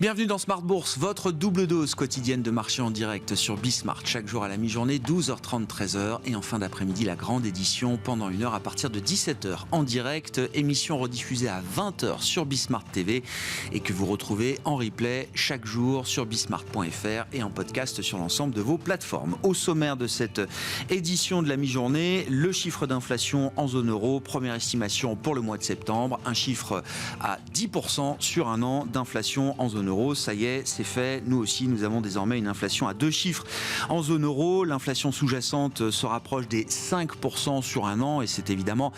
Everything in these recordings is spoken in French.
Bienvenue dans Smart Bourse, votre double dose quotidienne de marché en direct sur Bismart. Chaque jour à la mi-journée, 12h30, 13h. Et en fin d'après-midi, la grande édition pendant une heure à partir de 17h en direct. Émission rediffusée à 20h sur Bismart TV et que vous retrouvez en replay chaque jour sur bismart.fr et en podcast sur l'ensemble de vos plateformes. Au sommaire de cette édition de la mi-journée, le chiffre d'inflation en zone euro. Première estimation pour le mois de septembre. Un chiffre à 10% sur un an d'inflation en zone euro. Ça y est, c'est fait. Nous aussi, nous avons désormais une inflation à 2 chiffres en zone euro. L'inflation sous-jacente se rapproche des 5% sur un an et c'est évidemment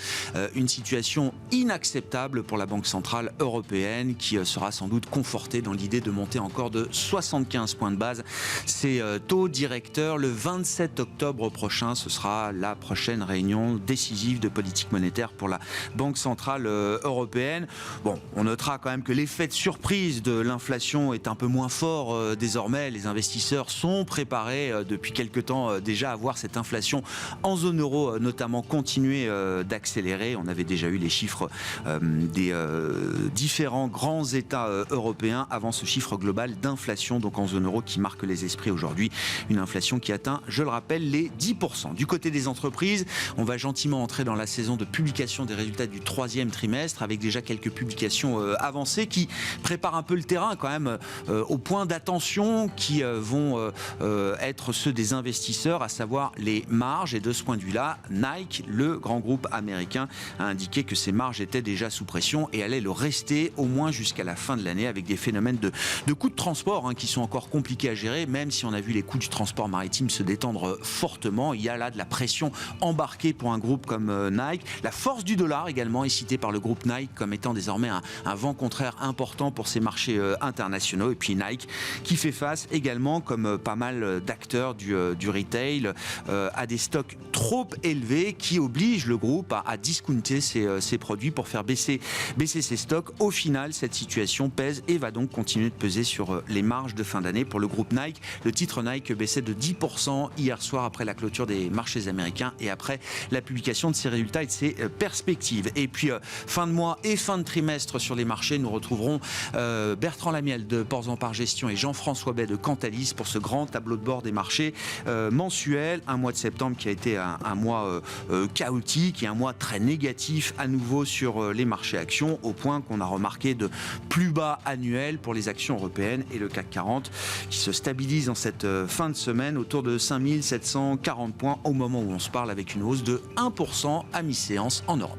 une situation inacceptable pour la Banque Centrale Européenne qui sera sans doute confortée dans l'idée de monter encore de 75 points de base ses taux directeurs. Le 27 octobre prochain, ce sera la prochaine réunion décisive de politique monétaire pour la Banque Centrale Européenne. Bon, on notera quand même que l'effet de surprise de l'inflation est un peu moins fort désormais. Les investisseurs sont préparés depuis quelque temps déjà à voir cette inflation en zone euro notamment continuer d'accélérer. On avait déjà eu les chiffres des différents grands États européens avant ce chiffre global d'inflation donc en zone euro qui marque les esprits aujourd'hui. Une inflation qui atteint, je le rappelle, les 10%. Du côté des entreprises, on va gentiment entrer dans la saison de publication des résultats du troisième trimestre avec déjà quelques publications avancées qui préparent un peu le terrain quand même aux points d'attention qui vont être ceux des investisseurs, à savoir les marges. Et de ce point de vue-là, Nike, le grand groupe américain, a indiqué que ses marges étaient déjà sous pression et allaient le rester au moins jusqu'à la fin de l'année avec des phénomènes de coûts de transport qui sont encore compliqués à gérer, même si on a vu les coûts du transport maritime se détendre fortement. Il y a là de la pression embarquée pour un groupe comme Nike. La force du dollar également est citée par le groupe Nike comme étant désormais un vent contraire important pour ces marchés internationaux. Et puis Nike qui fait face également, comme pas mal d'acteurs du retail, à des stocks trop élevés qui obligent le groupe à discounter ses produits pour faire baisser ses stocks. Au final, cette situation pèse et va donc continuer de peser sur les marges de fin d'année pour le groupe Nike. Le titre Nike baissait de 10% hier soir après la clôture des marchés américains et après la publication de ses résultats et de ses perspectives. Et puis fin de mois et fin de trimestre sur les marchés, nous retrouverons Bertrand Lamiel de Ports en Par Gestion et Jean-François Bay de Cantalis pour ce grand tableau de bord des marchés mensuel. Un mois de septembre qui a été un mois chaotique et un mois très négatif à nouveau sur les marchés actions, au point qu'on a remarqué de plus bas annuels pour les actions européennes et le CAC 40 qui se stabilise en cette fin de semaine autour de 5740 points au moment où on se parle, avec une hausse de 1% à mi-séance en Europe.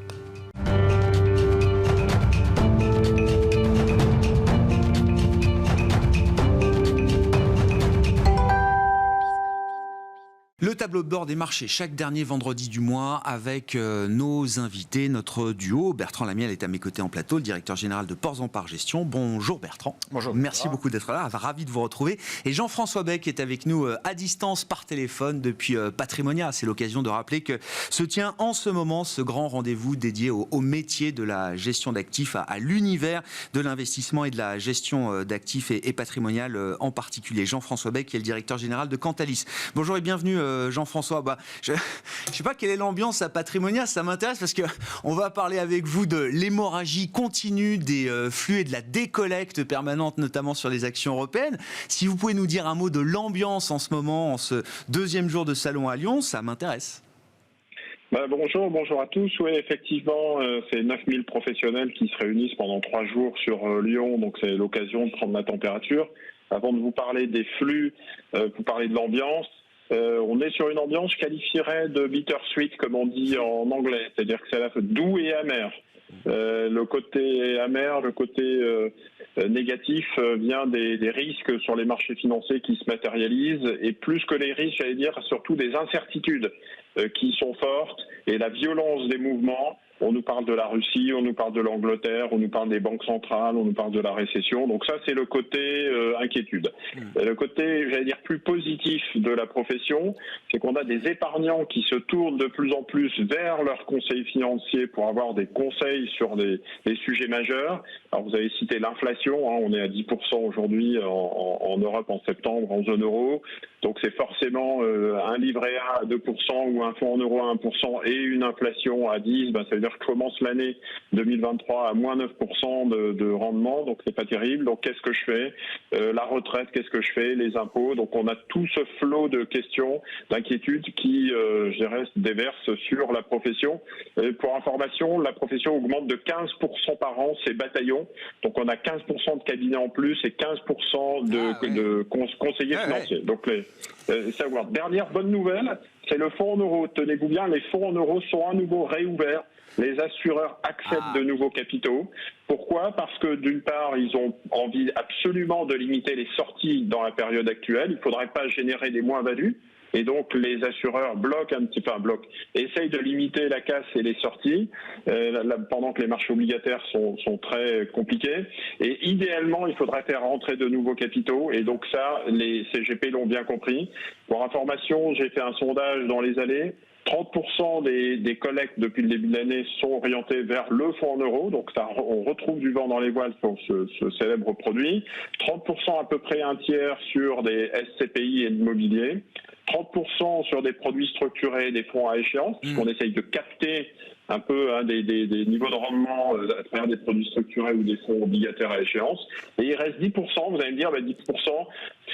Le tableau de bord des marchés chaque dernier vendredi du mois avec nos invités, notre duo. Bertrand Lamiel est à mes côtés en plateau, le directeur général de Ports en Par Gestion. Bonjour Bertrand. Bonjour. Merci beaucoup d'être là, ravi de vous retrouver. Et Jean-François Bay qui est avec nous à distance par téléphone depuis Patrimonia. C'est l'occasion de rappeler que se tient en ce moment ce grand rendez-vous dédié au métier de la gestion d'actifs, à l'univers de l'investissement et de la gestion d'actifs et patrimonial en particulier. Jean-François Bay qui est le directeur général de Cantalis. Bonjour et bienvenue Jean-François. Je ne sais pas quelle est l'ambiance à Patrimonia, ça m'intéresse parce qu'on va parler avec vous de l'hémorragie continue des flux et de la décollecte permanente, notamment sur les actions européennes. Si vous pouvez nous dire un mot de l'ambiance en ce moment, en ce deuxième jour de salon à Lyon, ça m'intéresse. Bonjour à tous. Oui, effectivement, c'est 9000 professionnels qui se réunissent pendant 3 jours sur Lyon, donc c'est l'occasion de prendre la température. Avant de vous parler des flux, vous parler de l'ambiance. On est sur une ambiance, je qualifierais de bittersweet, comme on dit en anglais, c'est-à-dire que c'est à la fois doux et amer. Le côté amer, le côté négatif vient des risques sur les marchés financiers qui se matérialisent, et plus que les risques, j'allais dire, surtout des incertitudes qui sont fortes, et la violence des mouvements. On nous parle de la Russie, on nous parle de l'Angleterre, on nous parle des banques centrales, on nous parle de la récession. Donc ça, c'est le côté inquiétude. Et le côté, j'allais dire, plus positif de la profession, c'est qu'on a des épargnants qui se tournent de plus en plus vers leurs conseils financiers pour avoir des conseils sur des sujets majeurs. Alors vous avez cité l'inflation, on est à 10% aujourd'hui en Europe en septembre, en zone euro. Donc c'est forcément un livret A à 2% ou un fonds en euros à 1% et une inflation à 10, ça veut dire que je commence l'année 2023 à moins 9% de rendement, donc c'est pas terrible. Donc qu'est-ce que je fais? La retraite, qu'est-ce que je fais? Les impôts. Donc on a tout ce flot de questions, d'inquiétudes qui, je dirais, se déversent sur la profession. Pour information, la profession augmente de 15% par an ses bataillons. Donc on a 15% de cabinets en plus et 15% de conseillers financiers. Donc ça augmente. Dernière bonne nouvelle, c'est le fonds en euros. Tenez-vous bien, les fonds en euros sont à nouveau réouverts. Les assureurs acceptent de nouveaux capitaux. Pourquoi? Parce que d'une part, ils ont envie absolument de limiter les sorties dans la période actuelle. Il ne faudrait pas générer des moins-values. Et donc les assureurs essayent de limiter la casse et les sorties pendant que les marchés obligataires sont très compliqués. Et idéalement, il faudrait faire rentrer de nouveaux capitaux. Et donc ça, les CGP l'ont bien compris. Pour information, j'ai fait un sondage dans les allées. 30% des collectes depuis le début de l'année sont orientées vers le fonds en euros, donc on retrouve du vent dans les voiles sur ce célèbre produit. 30% à peu près un tiers sur des SCPI et l'immobilier. 30% sur des produits structurés, des fonds à échéance, puisqu'on essaye de capter un peu des niveaux de rendement à travers des produits structurés ou des fonds obligataires à échéance. Et il reste 10%, vous allez me dire, 10%,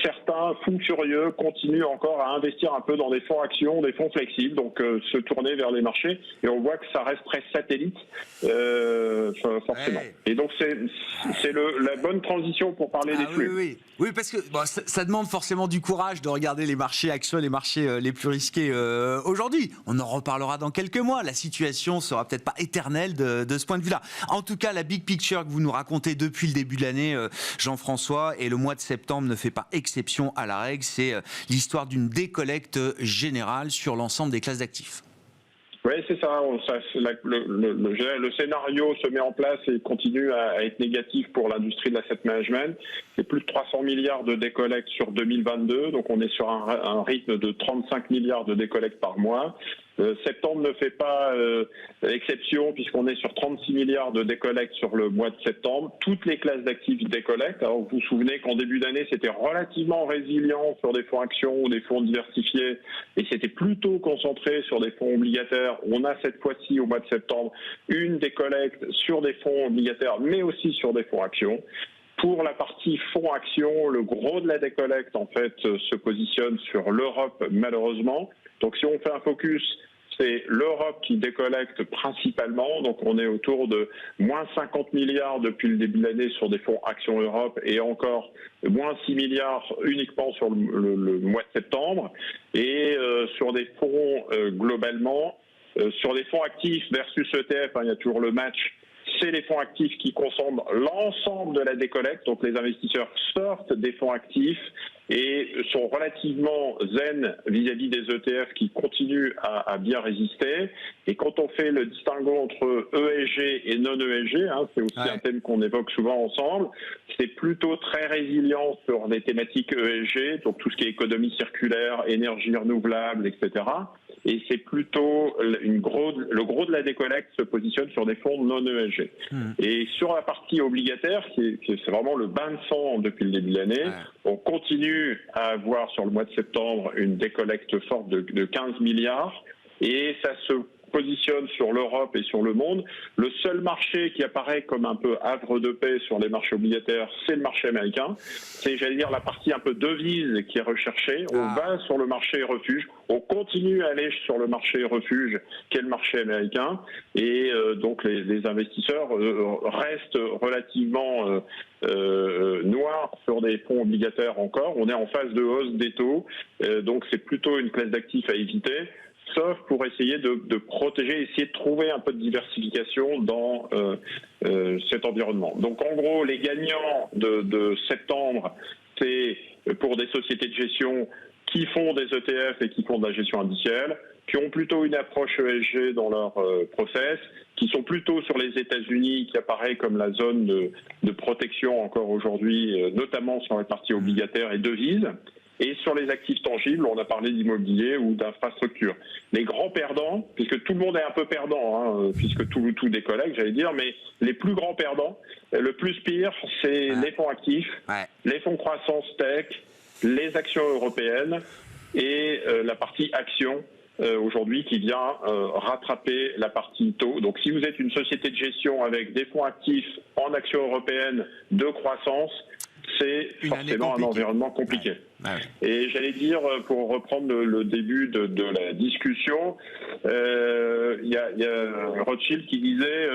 certains fous furieux continuent encore à investir un peu dans des fonds actions, des fonds flexibles, donc se tourner vers les marchés. Et on voit que ça reste très satellite, forcément. Ouais. Et donc c'est la bonne transition pour parler des flux. Oui, parce que ça demande forcément du courage de regarder les marchés actions, les marchés les plus risqués aujourd'hui. On en reparlera dans quelques mois. La situation sera peut-être pas éternelle de ce point de vue-là. En tout cas, la big picture que vous nous racontez depuis le début de l'année, Jean-François, et le mois de septembre ne fait pas exception à la règle, c'est l'histoire d'une décollecte générale sur l'ensemble des classes d'actifs. Oui, c'est ça. Le scénario se met en place et continue à être négatif pour l'industrie de l'asset management. C'est plus de 300 milliards de décollectes sur 2022, donc on est sur un rythme de 35 milliards de décollectes par mois. Septembre ne fait pas exception puisqu'on est sur 36 milliards de décollectes sur le mois de septembre. Toutes les classes d'actifs décollectent. Alors vous vous souvenez qu'en début d'année, c'était relativement résilient sur des fonds actions ou des fonds diversifiés et c'était plutôt concentré sur des fonds obligataires. On a cette fois-ci, au mois de septembre, une décollecte sur des fonds obligataires mais aussi sur des fonds actions. Pour la partie fonds actions, le gros de la décollecte, en fait, se positionne sur l'Europe, malheureusement. Donc, si on fait un focus, c'est l'Europe qui décollecte principalement. Donc, on est autour de moins 50 milliards depuis le début de l'année sur des fonds actions Europe et encore moins 6 milliards uniquement sur le mois de septembre. Et sur des fonds globalement, sur des fonds actifs versus ETF, il y a toujours le match. C'est les fonds actifs qui concentrent l'ensemble de la décollecte. Donc les investisseurs sortent des fonds actifs et sont relativement zen vis-à-vis des ETF qui continuent à bien résister. Et quand on fait le distinguo entre ESG et non-ESG, c'est aussi un thème qu'on évoque souvent ensemble, c'est plutôt très résilient sur des thématiques ESG, donc tout ce qui est économie circulaire, énergie renouvelable, etc. Et c'est plutôt le gros de la décollecte se positionne sur des fonds non ESG. Et sur la partie obligataire, c'est vraiment le bain de sang depuis le début de l'année, on continue à avoir sur le mois de septembre une décollecte forte de 15 milliards et ça se positionne sur l'Europe et sur le monde. Le seul marché qui apparaît comme un peu havre de paix sur les marchés obligataires, c'est le marché américain. C'est, j'allais dire, la partie un peu devise qui est recherchée. On va sur le marché refuge. On continue à aller sur le marché refuge, qui est le marché américain. Et donc, les investisseurs restent relativement noirs sur des fonds obligataires encore. On est en phase de hausse des taux. Donc, c'est plutôt une classe d'actifs à éviter. Sauf pour essayer de protéger, essayer de trouver un peu de diversification dans cet environnement. Donc en gros, les gagnants de septembre, c'est pour des sociétés de gestion qui font des ETF et qui font de la gestion indicielle, qui ont plutôt une approche ESG dans leur process, qui sont plutôt sur les États-Unis, qui apparaît comme la zone de protection encore aujourd'hui, notamment sur les parties obligataires et devises. Et sur les actifs tangibles, on a parlé d'immobilier ou d'infrastructure. Les grands perdants, puisque tout le monde est un peu perdant, puisque tout décollecte, j'allais dire, mais les plus grands perdants, le plus pire, c'est les fonds actifs, les fonds croissance tech, les actions européennes et la partie actions aujourd'hui qui vient rattraper la partie taux. Donc si vous êtes une société de gestion avec des fonds actifs en actions européennes de croissance, c'est forcément un environnement compliqué. Ouais. Et j'allais dire, pour reprendre le début de la discussion, il y a Rothschild qui disait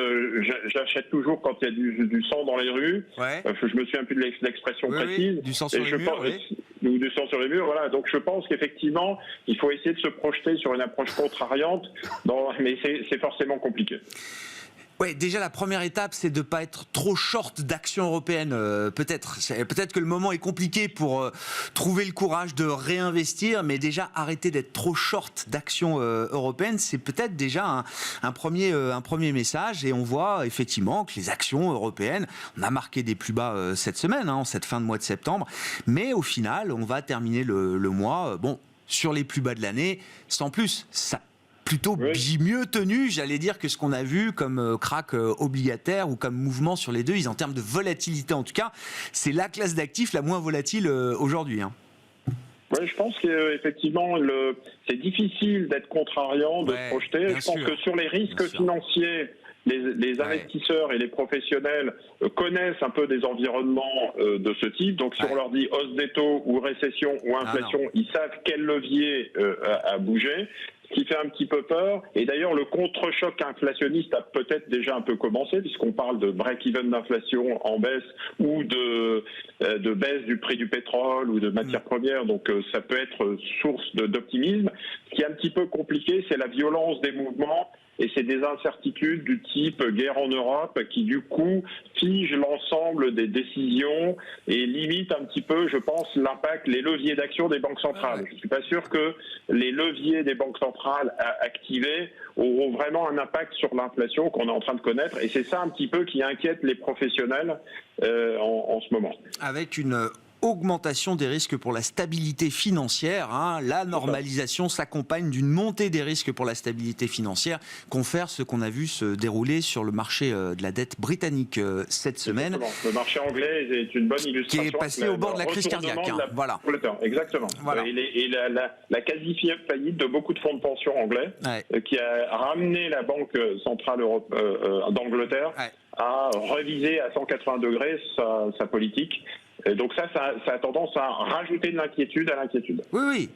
j'achète toujours quand il y a du sang dans les rues. Ouais. Je me souviens plus de l'expression précise. Oui, du sang sur les murs, ou du sang sur les murs, voilà. Donc je pense qu'effectivement, il faut essayer de se projeter sur une approche contrariante, mais c'est forcément compliqué. Ouais, déjà la première étape, c'est de ne pas être trop short d'actions européennes. Peut-être que le moment est compliqué pour trouver le courage de réinvestir, mais déjà arrêter d'être trop short d'actions européennes, c'est peut-être déjà un premier message. Et on voit effectivement que les actions européennes, on a marqué des plus bas cette semaine, en cette fin de mois de septembre, mais au final, on va terminer le mois, sur les plus bas de l'année, sans plus. Ça plutôt mieux tenu, j'allais dire, que ce qu'on a vu comme crack obligataire ou comme mouvement sur les devises. En termes de volatilité, en tout cas, c'est la classe d'actifs la moins volatile aujourd'hui. Oui, je pense qu'effectivement, c'est difficile d'être contrariant, de se projeter. Je pense que sur les risques financiers, les investisseurs et les professionnels connaissent un peu des environnements de ce type. Donc, si on leur dit hausse des taux ou récession ou inflation, ils savent quel levier à bouger. Ce qui fait un petit peu peur. Et d'ailleurs, le contre-choc inflationniste a peut-être déjà un peu commencé, puisqu'on parle de break-even d'inflation en baisse ou de baisse du prix du pétrole ou de matières premières. Donc, ça peut être source d'optimisme. Ce qui est un petit peu compliqué, c'est la violence des mouvements. Et c'est des incertitudes du type guerre en Europe qui, du coup, fige l'ensemble des décisions et limite un petit peu, je pense, l'impact, les leviers d'action des banques centrales. Je ne suis pas sûr que les leviers des banques centrales activés auront vraiment un impact sur l'inflation qu'on est en train de connaître. Et c'est ça un petit peu qui inquiète les professionnels en ce moment. Avec une augmentation des risques pour la stabilité financière. La normalisation s'accompagne d'une montée des risques pour la stabilité financière, confère ce qu'on a vu se dérouler sur le marché de la dette britannique cette semaine. Le marché anglais est une bonne illustration. Qui est passé au bord de la crise cardiaque. Voilà. Exactement. Voilà. Et la quasi-faillite de beaucoup de fonds de pension anglais, qui a ramené la Banque centrale d'Angleterre à reviser à 180 degrés sa politique. Et donc ça a tendance à rajouter de l'inquiétude à l'inquiétude. Oui.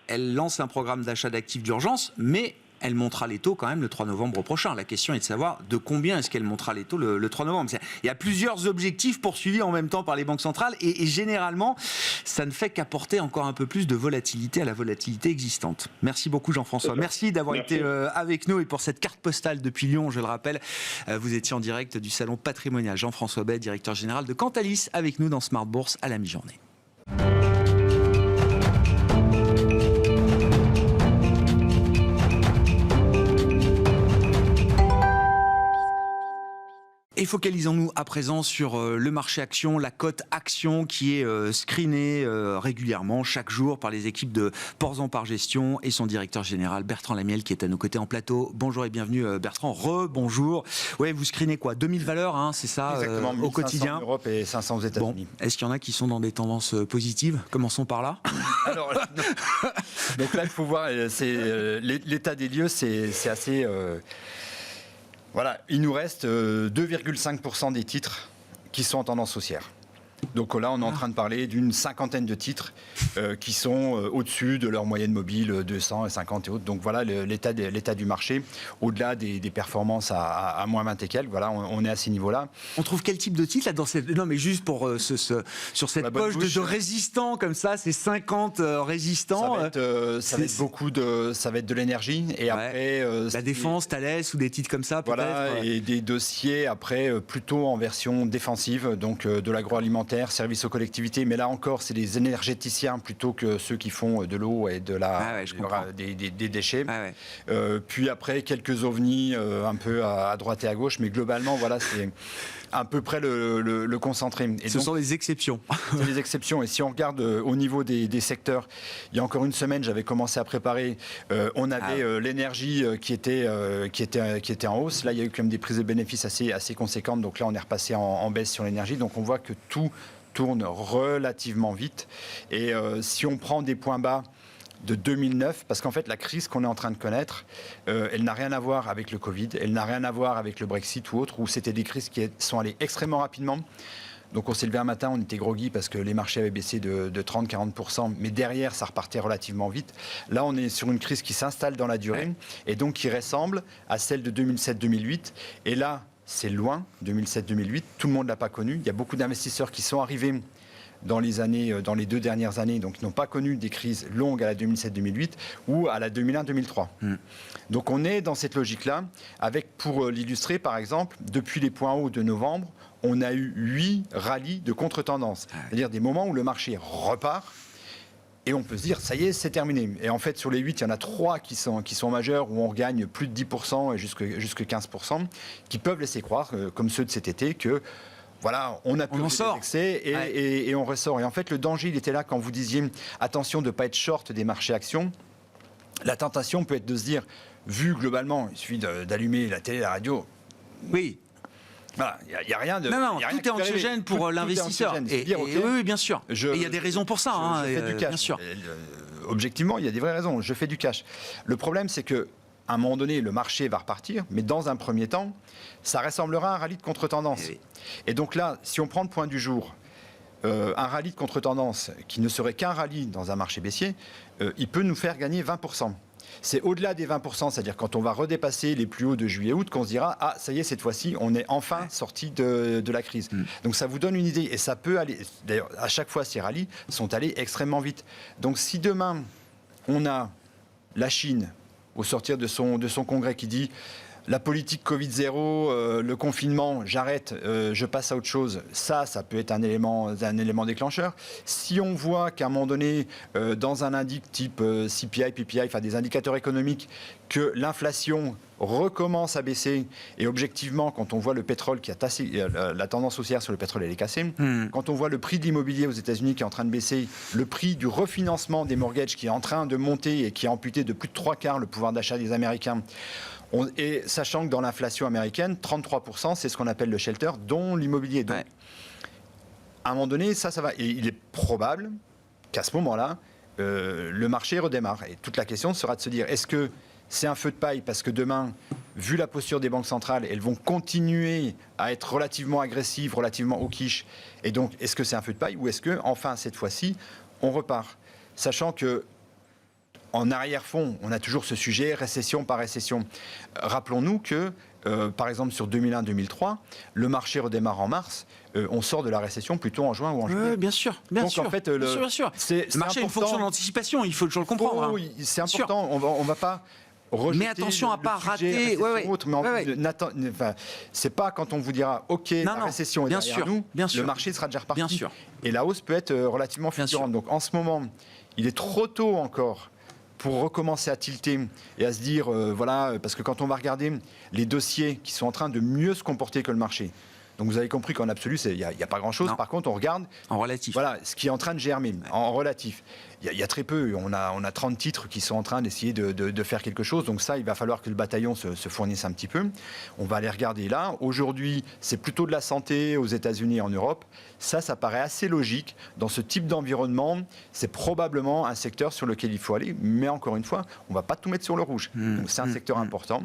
Elle lance un programme d'achat d'actifs d'urgence, mais elle montera les taux quand même le 3 novembre prochain. La question est de savoir de combien est-ce qu'elle montera les taux le 3 novembre. Il y a plusieurs objectifs poursuivis en même temps par les banques centrales et généralement, ça ne fait qu'apporter encore un peu plus de volatilité à la volatilité existante. Merci beaucoup Jean-François. Merci d'avoir été avec nous et pour cette carte postale depuis Lyon, je le rappelle. Vous étiez en direct du salon patrimonial. Jean-François Bay, directeur général de Cantalis, avec nous dans Smart Bourse à la mi-journée. Et focalisons-nous à présent sur le marché action, la cote action qui est screenée régulièrement chaque jour par les équipes de Porzan par Gestion et son directeur général Bertrand Lamiel qui est à nos côtés en plateau. Bonjour et bienvenue Bertrand. Rebonjour. Ouais, vous screenez quoi, 2000 valeurs, c'est ça, au quotidien. 500 en Europe et 500 aux États-Unis. Bon, est-ce qu'il y en a qui sont dans des tendances positives? Commençons par là. Alors, donc là, il faut voir, l'état des lieux, c'est assez... Voilà, il nous reste 2,5% des titres qui sont en tendance haussière. Donc là, on est en train de parler d'une cinquantaine de titres qui sont au-dessus de leur moyenne mobile, 250 et autres. Donc voilà l'état du marché, au-delà des performances à moins 20 et quelques. Voilà, on est à ces niveaux-là. On trouve quel type de titre là dans cette... Non, mais juste pour sur cette poche de résistants comme ça, ces 50 résistants. Ça va être de l'énergie et après la défense, Thales ou des titres comme ça peut-être. Voilà, et des dossiers après plutôt en version défensive, donc de l'agroalimentaire, services aux collectivités, mais là encore, c'est les énergéticiens plutôt que ceux qui font de l'eau et de des déchets. Puis après, quelques ovnis un peu à droite et à gauche, mais globalement, voilà, c'est à peu près le concentré. Et ce sont des exceptions. C'est des exceptions. Et si on regarde au niveau des secteurs, il y a encore une semaine, j'avais commencé à préparer. On avait l'énergie qui était en hausse. Là, il y a eu quand même des prises de bénéfices assez conséquentes. Donc là, on est repassé en baisse sur l'énergie. Donc on voit que tout tourne relativement vite. Et si on prend des points bas de 2009, parce qu'en fait la crise qu'on est en train de connaître, elle n'a rien à voir avec le Covid, elle n'a rien à voir avec le Brexit ou autre, où c'était des crises qui sont allées extrêmement rapidement. Donc on s'est levé un matin, on était groggy parce que les marchés avaient baissé de 30-40%, mais derrière ça repartait relativement vite. Là on est sur une crise qui s'installe dans la durée et donc qui ressemble à celle de 2007-2008. Et là c'est loin, 2007-2008, tout le monde ne l'a pas connu. Il y a beaucoup d'investisseurs qui sont arrivés dans les 2 dernières années, donc ils n'ont pas connu des crises longues à la 2007-2008 ou à la 2001-2003. Donc on est dans cette logique-là, avec, pour l'illustrer par exemple, depuis les points hauts de novembre, on a eu 8 rallyes de contre-tendance, c'est-à-dire des moments où le marché repart, et on peut se dire, ça y est, c'est terminé. Et en fait, sur les 8, il y en a 3 qui sont majeurs, où on regagne plus de 10% et jusque 15%, qui peuvent laisser croire, comme ceux de cet été, que voilà, on a pu les excès et on ressort. Et en fait, le danger, il était là quand vous disiez attention de ne pas être short des marchés actions. La tentation peut être de se dire, vu globalement, il suffit d'allumer la télé, la radio. Oui. Voilà, il n'y a rien de. Non, tout est anxiogène pour l'investisseur. Oui, bien sûr. Et il y a des raisons pour ça. Je fais du cash. Bien sûr. Objectivement, il y a des vraies raisons. Je fais du cash. Le problème, c'est que à un moment donné, le marché va repartir, mais dans un premier temps, ça ressemblera à un rallye de contre-tendance. Et donc là, si on prend le point du jour, un rallye de contre-tendance qui ne serait qu'un rallye dans un marché baissier, il peut nous faire gagner 20%. C'est au-delà des 20%, c'est-à-dire quand on va redépasser les plus hauts de juillet-août, qu'on se dira « Ah, ça y est, cette fois-ci, on est enfin sorti de la crise ». Donc ça vous donne une idée, et ça peut aller... D'ailleurs, à chaque fois, ces rallyes sont allés extrêmement vite. Donc si demain, on a la Chine, au sortir de son congrès, qui dit la politique Covid-0, le confinement, j'arrête, je passe à autre chose, ça peut être un élément déclencheur. Si on voit qu'à un moment donné, dans un indice type CPI, PPI, enfin des indicateurs économiques, que l'inflation recommence à baisser, et objectivement, quand on voit le pétrole qui a tassé, la tendance haussière sur le pétrole, elle est cassée, quand on voit le prix de l'immobilier aux États-Unis qui est en train de baisser, le prix du refinancement des mortgages qui est en train de monter et qui a amputé de plus de 3/4 le pouvoir d'achat des Américains, et sachant que dans l'inflation américaine, 33%, c'est ce qu'on appelle le shelter, dont l'immobilier. Donc, à un moment donné, ça va. Et il est probable qu'à ce moment-là, le marché redémarre. Et toute la question sera de se dire, est-ce que c'est un feu de paille parce que demain, vu la posture des banques centrales, elles vont continuer à être relativement agressives, relativement hawkish. Et donc, est-ce que c'est un feu de paille ou est-ce que, enfin, cette fois-ci, on repart ? Sachant que en arrière-fond, on a toujours ce sujet récession par récession. Rappelons-nous que, par exemple, sur 2001-2003, le marché redémarre en mars. On sort de la récession plutôt en juin ou en juillet. Bien sûr, bien sûr. En fait, bien sûr. Le marché est une fonction d'anticipation, il faut toujours le comprendre. Oui, c'est important. On va pas rejeter. Mais attention à ne pas rater. C'est pas quand on vous dira OK, la récession est derrière nous, le marché sera déjà reparti. Bien sûr. Et la hausse peut être relativement fulgurante. Donc en ce moment, il est trop tôt encore pour recommencer à tilter et à se dire, parce que quand on va regarder les dossiers qui sont en train de mieux se comporter que le marché, donc vous avez compris qu'en absolu, il n'y a pas grand-chose. Non. Par contre, on regarde en relatif. Voilà, ce qui est en train de germer, en relatif. Il y a très peu. On a 30 titres qui sont en train d'essayer de faire quelque chose. Donc ça, il va falloir que le bataillon se fournisse un petit peu. On va aller regarder là. Aujourd'hui, c'est plutôt de la santé aux États-Unis et en Europe. Ça paraît assez logique. Dans ce type d'environnement, c'est probablement un secteur sur lequel il faut aller. Mais encore une fois, on ne va pas tout mettre sur le rouge. Donc c'est un secteur important.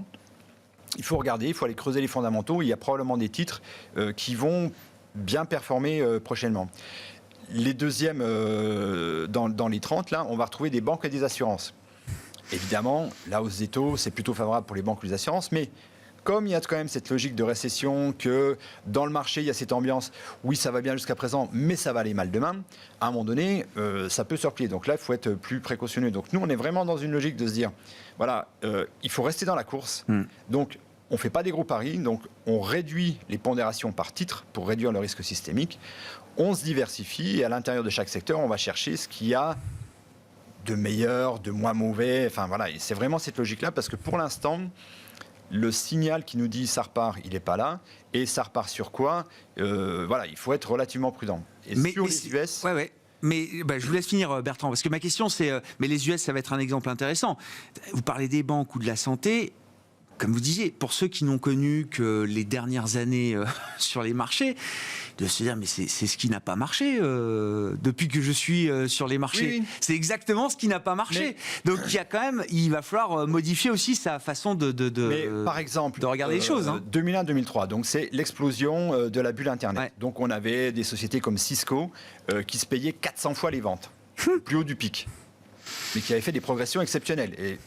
Il faut regarder, il faut aller creuser les fondamentaux. Il y a probablement des titres qui vont bien performer prochainement. Les deuxièmes, dans les 30, là, on va retrouver des banques et des assurances. Évidemment, la hausse des taux, c'est plutôt favorable pour les banques et les assurances, mais comme il y a quand même cette logique de récession, que dans le marché, il y a cette ambiance, oui, ça va bien jusqu'à présent, mais ça va aller mal demain, à un moment donné, ça peut se replier. Donc là, il faut être plus précautionneux. Donc nous, on est vraiment dans une logique de se dire, voilà, il faut rester dans la course. Donc, on ne fait pas des gros paris, donc on réduit les pondérations par titre pour réduire le risque systémique. On se diversifie et à l'intérieur de chaque secteur, on va chercher ce qu'il y a de meilleur, de moins mauvais. Enfin voilà, et c'est vraiment cette logique-là parce que pour l'instant, le signal qui nous dit ça repart, il n'est pas là. Et ça repart sur quoi ? Il faut être relativement prudent. Et sur les US... Mais je vous laisse finir, Bertrand, parce que ma question c'est, mais les US, ça va être un exemple intéressant. Vous parlez des banques ou de la santé. comme vous disiez, pour ceux qui n'ont connu que les dernières années sur les marchés, de se dire mais c'est ce qui n'a pas marché depuis que je suis sur les marchés. Oui. C'est exactement ce qui n'a pas marché. Mais donc il va falloir modifier aussi sa façon par exemple, de regarder les choses. 2001-2003, donc c'est l'explosion de la bulle Internet. Ouais. Donc on avait des sociétés comme Cisco qui se payaient 400 fois les ventes, plus haut du pic, mais qui avaient fait des progressions exceptionnelles. Et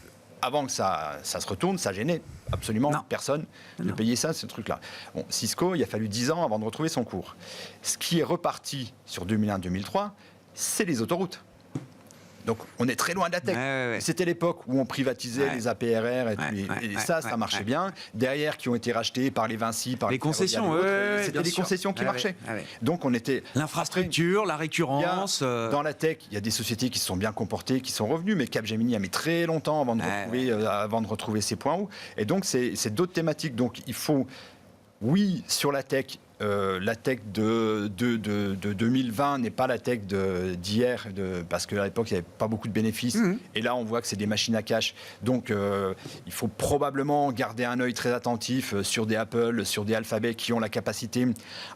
avant que ça se retourne, ça gênait absolument personne de payer ça, ce truc-là. Bon, Cisco, il a fallu 10 ans avant de retrouver son cours. Ce qui est reparti sur 2001-2003, c'est les autoroutes. Donc, on est très loin de la tech. C'était l'époque où on privatisait les APRR et ça marchait bien. Derrière, qui ont été rachetés par les Vinci, par les concessions. C'était les concessions qui marchaient. Donc, on était... L'infrastructure, la récurrence... Dans la tech, il y a des sociétés qui se sont bien comportées, qui sont revenues, mais Capgemini a mis très longtemps avant de retrouver ses points hauts. Et donc, c'est d'autres thématiques. Donc, il faut... Oui, sur la tech de 2020 n'est pas la tech d'hier, parce qu'à l'époque, il n'y avait pas beaucoup de bénéfices. Et là, on voit que c'est des machines à cash. Donc, il faut probablement garder un œil très attentif sur des Apple, sur des Alphabet qui ont la capacité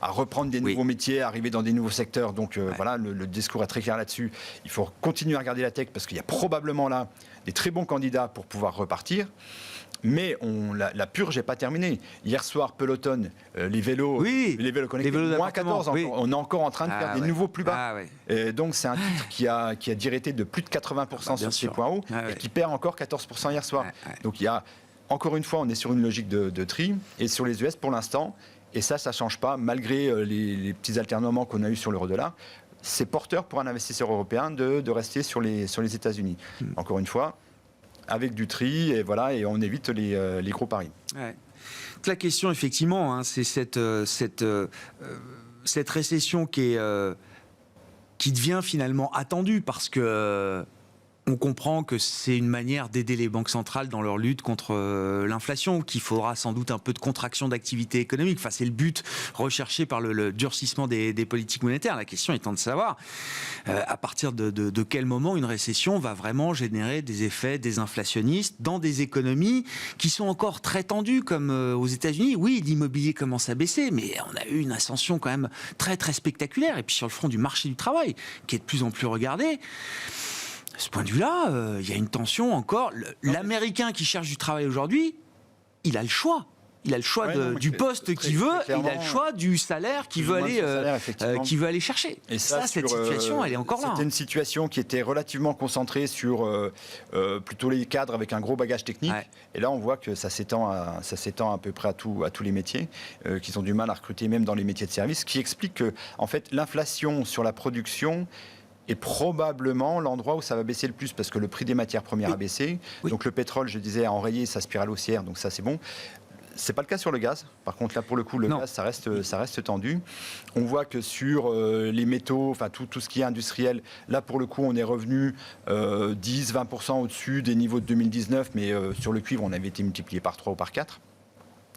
à reprendre des nouveaux métiers, à arriver dans des nouveaux secteurs. Donc, voilà, le discours est très clair là-dessus. Il faut continuer à regarder la tech parce qu'il y a probablement là des très bons candidats pour pouvoir repartir. Mais la purge n'est pas terminée. Hier soir, Peloton, les vélos connectés, moins 14, on est encore en train de faire des nouveaux plus bas. Et donc, c'est un titre qui a directé de plus de 80% sur ses points hauts et qui perd encore 14% hier soir. Donc, il y a, encore une fois, on est sur une logique de tri. Et sur les US, pour l'instant, et ça ne change pas, malgré les petits alternements qu'on a eus sur l'euro-dollar, c'est porteur pour un investisseur européen de rester sur les États-Unis. Encore une fois, avec du tri, et voilà, et on évite les gros paris. La question, effectivement, c'est cette récession qui devient finalement attendue, parce que on comprend que c'est une manière d'aider les banques centrales dans leur lutte contre l'inflation, qu'il faudra sans doute un peu de contraction d'activité économique. Enfin, c'est le but recherché par le durcissement des politiques monétaires. La question étant de savoir à partir de quel moment une récession va vraiment générer des effets désinflationnistes dans des économies qui sont encore très tendues, comme aux États-Unis. Oui, l'immobilier commence à baisser, mais on a eu une ascension quand même très très spectaculaire. Et puis sur le front du marché du travail, qui est de plus en plus regardé, de ce point de vue-là, il y a une tension encore. L'Américain qui cherche du travail aujourd'hui, il a le choix. Il a le choix du poste qu'il veut, il a le choix du salaire qu'il veut aller chercher. Et ça, cette situation, elle est encore là. C'était une situation qui était relativement concentrée sur plutôt les cadres avec un gros bagage technique. Et là, on voit que ça s'étend à peu près à tous les métiers, qu'ils ont du mal à recruter, même dans les métiers de service, ce qui explique que, en fait, l'inflation sur la production est probablement l'endroit où ça va baisser le plus, parce que le prix des matières premières a baissé. Donc le pétrole, je disais, a enrayé sa spirale haussière, donc ça c'est bon. C'est pas le cas sur le gaz. Par contre, là, pour le coup, le gaz, ça reste tendu. On voit que sur les métaux, enfin tout ce qui est industriel, là, pour le coup, on est revenu 10-20% au-dessus des niveaux de 2019, mais sur le cuivre, on avait été multiplié par 3 ou par 4.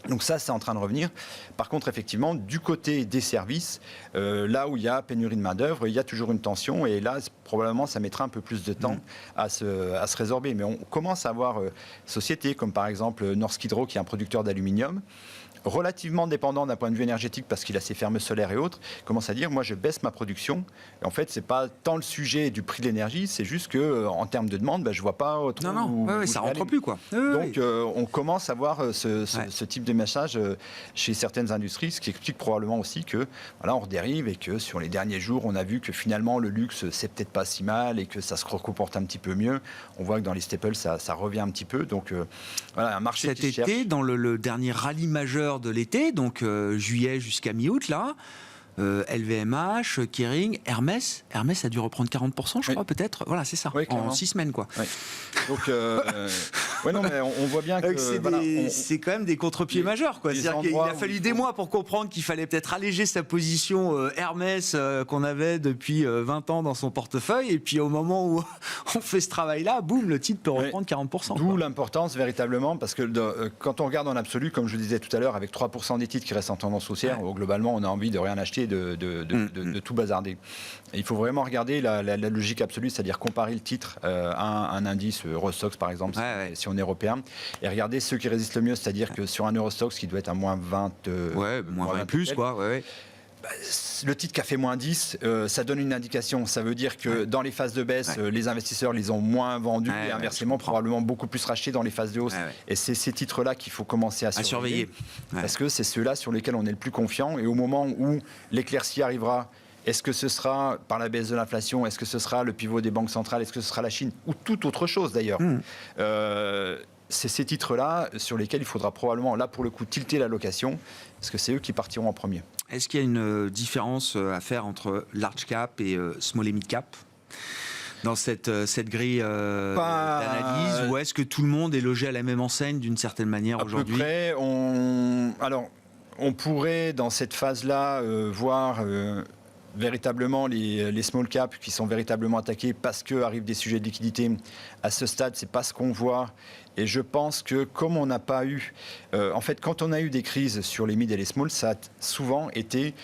Donc ça, c'est en train de revenir. Par contre, effectivement, du côté des services, là où il y a pénurie de main-d'œuvre, il y a toujours une tension. Et là, probablement, ça mettra un peu plus de temps à se résorber. Mais on commence à avoir sociétés comme par exemple Norsk Hydro, qui est un producteur d'aluminium, relativement dépendant d'un point de vue énergétique parce qu'il a ses fermes solaires et autres, commence à dire, moi je baisse ma production. Et en fait, c'est pas tant le sujet du prix de l'énergie, c'est juste que en termes de demande, je vois pas autre. Ça rentre plus, quoi. Donc on commence à voir ce type de message chez certaines industries, ce qui explique probablement aussi que voilà, on redérive et que sur les derniers jours, on a vu que finalement le luxe c'est peut-être pas si mal et que ça se comporte un petit peu mieux. On voit que dans les staples, ça revient un petit peu. Donc voilà, un marché qui cherche. Cet été, dans le dernier rallye majeur de l'été, donc juillet jusqu'à mi-août, là, LVMH, Kering, Hermès a dû reprendre 40%, je crois, peut-être. Voilà, c'est ça, en 6 semaines, quoi. Donc, non, mais on voit bien que c'est quand même des contre-pieds majeurs, quoi. C'est-à-dire qu'il a fallu des mois pour comprendre qu'il fallait peut-être alléger sa position Hermès qu'on avait depuis 20 ans dans son portefeuille, et puis au moment où on fait ce travail-là, boum, le titre peut reprendre 40%. D'où l'importance, véritablement, parce que quand on regarde en absolu, comme je le disais tout à l'heure, avec 3% des titres qui restent en tendance haussière, globalement, on a envie de rien acheter, de tout bazarder. Et il faut vraiment regarder la logique absolue, c'est-à-dire comparer le titre à un indice Eurostoxx, par exemple, si si on est européen. Et regardez ceux qui résistent le mieux, c'est-à-dire que sur un Eurostoxx qui doit être à moins 20... moins 20 plus, quoi. Ouais. Le titre qui a fait moins 10, ça donne une indication. Ça veut dire que dans les phases de baisse, les investisseurs les ont moins vendus et inversement, probablement beaucoup plus rachetés dans les phases de hausse. Et c'est ces titres-là qu'il faut commencer à surveiller. Parce que c'est ceux-là sur lesquels on est le plus confiant. Et au moment où l'éclaircie arrivera, est-ce que ce sera par la baisse de l'inflation? Est-ce que ce sera le pivot des banques centrales? Est-ce que ce sera la Chine? Ou toute autre chose d'ailleurs. C'est ces titres-là sur lesquels il faudra probablement, là pour le coup, tilter l'allocation, parce que c'est eux qui partiront en premier. Est-ce qu'il y a une différence à faire entre large cap et small et mid cap dans cette grille d'analyse, ou est-ce que tout le monde est logé à la même enseigne d'une certaine manière aujourd'hui? À peu près, on pourrait dans cette phase-là voir véritablement les small caps qui sont véritablement attaqués parce qu'arrivent des sujets de liquidité. À ce stade, c'est pas ce qu'on voit. Et je pense que comme on n'a pas eu... en fait, quand on a eu des crises sur les mid et les small, ça a souvent été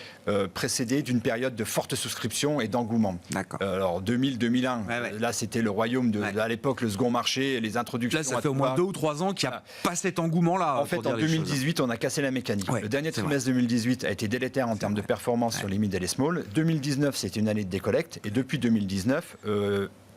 précédé d'une période de forte souscription et d'engouement. D'accord. Alors 2000-2001, là c'était le royaume à l'époque, le second marché, les introductions... Là, ça fait au moins 2 ou 3 ans qu'il n'y a pas cet engouement-là. En fait, en 2018, on a cassé la mécanique. Le dernier trimestre 2018 a été délétère en termes de performance sur les mid et les small. 2019, c'était une année de décollecte. Et depuis 2019...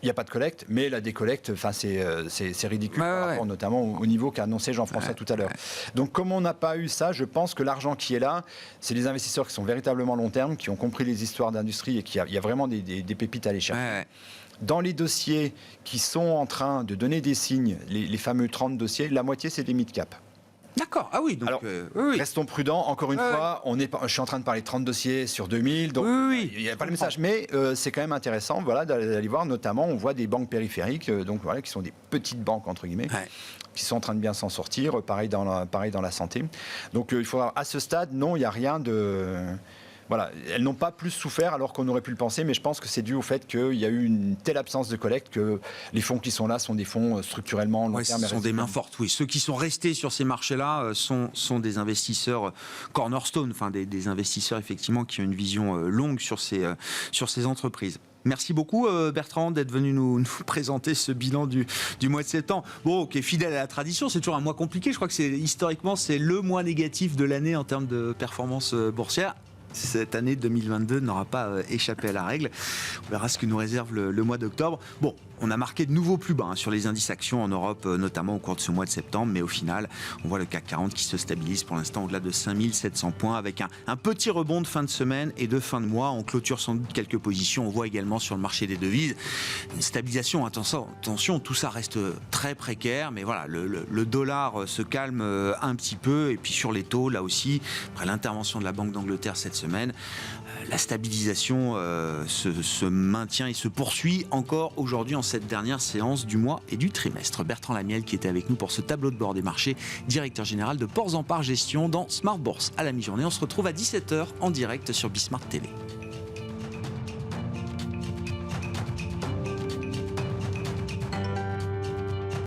il n'y a pas de collecte, mais la décollecte, c'est ridicule par rapport notamment au niveau qu'a annoncé Jean-François tout à l'heure. Donc comme on n'a pas eu ça, je pense que l'argent qui est là, c'est les investisseurs qui sont véritablement long terme, qui ont compris les histoires d'industrie et qu'il y a vraiment des pépites à aller chercher. Dans les dossiers qui sont en train de donner des signes, les fameux 30 dossiers, la moitié c'est des mid-cap. D'accord, ah oui, donc alors, restons prudents, encore une fois, je suis en train de parler de 30 dossiers sur 2000, donc il n'y a pas le message, mais c'est quand même intéressant d'aller voir, notamment on voit des banques périphériques, qui sont des petites banques entre guillemets, qui sont en train de bien s'en sortir, pareil dans la santé. Donc il faudra, à ce stade, non, il n'y a rien de... Voilà, elles n'ont pas plus souffert alors qu'on aurait pu le penser, mais je pense que c'est dû au fait qu'il y a eu une telle absence de collecte que les fonds qui sont là sont des fonds structurellement long terme. Ce sont des mains fortes, oui. Ceux qui sont restés sur ces marchés-là sont des investisseurs cornerstone, enfin des investisseurs effectivement qui ont une vision longue sur ces entreprises. Merci beaucoup Bertrand d'être venu nous présenter ce bilan du mois de septembre. Bon, qui est fidèle à la tradition, c'est toujours un mois compliqué. Je crois que historiquement c'est le mois négatif de l'année en termes de performance boursière. Cette année 2022 n'aura pas échappé à la règle. On verra ce que nous réserve le mois d'octobre. Bon, on a marqué de nouveaux plus bas sur les indices actions en Europe, notamment au cours de ce mois de septembre. Mais au final, on voit le CAC 40 qui se stabilise pour l'instant au-delà de 5700 points avec un petit rebond de fin de semaine et de fin de mois. On clôture sans doute quelques positions. On voit également sur le marché des devises une stabilisation. Attention, tout ça reste très précaire. Mais voilà, le dollar se calme un petit peu. Et puis sur les taux, là aussi, après l'intervention de la Banque d'Angleterre cette semaine, la stabilisation se maintient et se poursuit encore aujourd'hui en cette dernière séance du mois et du trimestre. Bertrand Lamiel qui était avec nous pour ce tableau de bord des marchés, directeur général de Ports en Part Gestion dans Smart Bourse à la mi-journée. On se retrouve à 17h en direct sur Bismart TV.